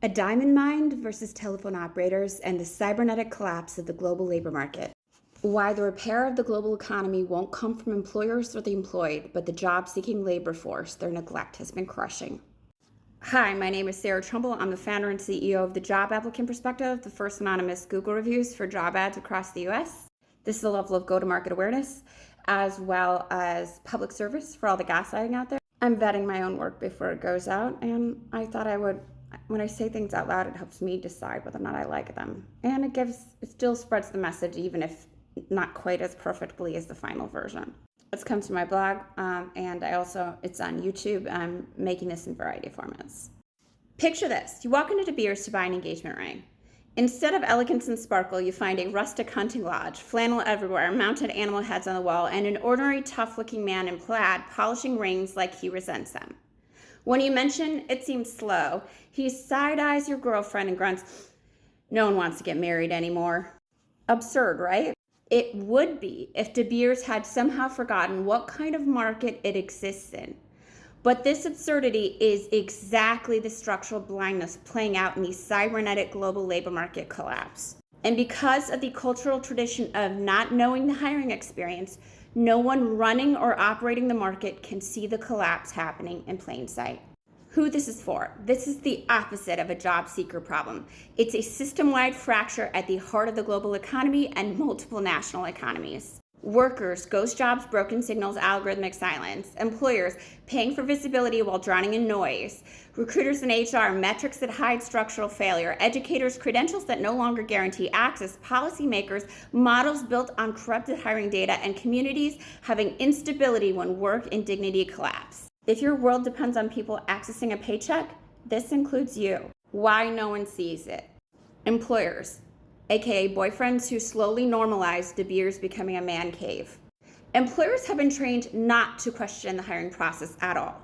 A diamond mine versus telephone operators and the cybernetic collapse of the global labor market. Why the repair of the global economy won't come from employers or the employed, but the job-seeking labor force their neglect has been crushing. Hi, my name is Sarah Trumbull. I'm the founder and CEO of the Job Applicant Perspective, the first anonymous Google reviews for job ads across the US. This is a level of go-to-market awareness, as well as public service for all the gaslighting out there. I'm vetting my own work before it goes out, and I thought I would, when I say things out loud, it helps me decide whether or not I like them. And it still spreads the message, even if not quite as perfectly as the final version. It's come to my blog, and it's on YouTube. I'm making this in a variety of formats. Picture this. You walk into De Beers to buy an engagement ring. Instead of elegance and sparkle, you find a rustic hunting lodge, flannel everywhere, mounted animal heads on the wall, and an ordinary, tough-looking man in plaid polishing rings like he resents them. When you mention it seems slow, he side-eyes your girlfriend and grunts, "No one wants to get married anymore." Absurd, right? It would be if De Beers had somehow forgotten what kind of market it exists in. But this absurdity is exactly the structural blindness playing out in the cybernetic global labor market collapse. And because of the cultural tradition of not knowing the hiring experience, no one running or operating the market can see the collapse happening in plain sight. Who this is for? This is the opposite of a job seeker problem. It's a system-wide fracture at the heart of the global economy and multiple national economies. Workers, ghost jobs, broken signals, algorithmic silence. Employers, paying for visibility while drowning in noise. Recruiters and HR, metrics that hide structural failure. Educators, credentials that no longer guarantee access. Policymakers, models built on corrupted hiring data. And communities having instability when work and dignity collapse. If your world depends on people accessing a paycheck, this includes you. Why no one sees it? Employers, aka boyfriends who slowly normalize De Beers becoming a man cave. Employers have been trained not to question the hiring process at all.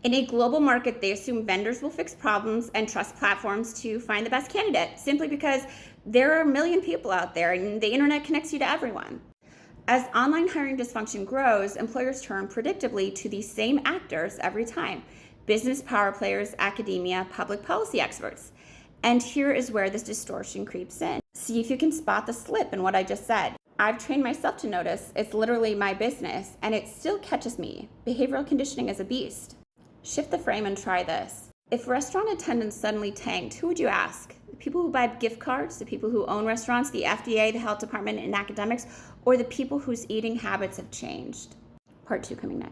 In a global market, they assume vendors will fix problems and trust platforms to find the best candidate, simply because there are a million people out there and the internet connects you to everyone. As online hiring dysfunction grows, employers turn predictably to the same actors every time: business power players, academia, public policy experts. And here is where this distortion creeps in. See if you can spot the slip in what I just said. I've trained myself to notice it's literally my business, and it still catches me. Behavioral conditioning is a beast. Shift the frame and try this. If restaurant attendance suddenly tanked, who would you ask? The people who buy gift cards, the people who own restaurants, the FDA, the health department, and academics, or the people whose eating habits have changed? Part 2 coming next.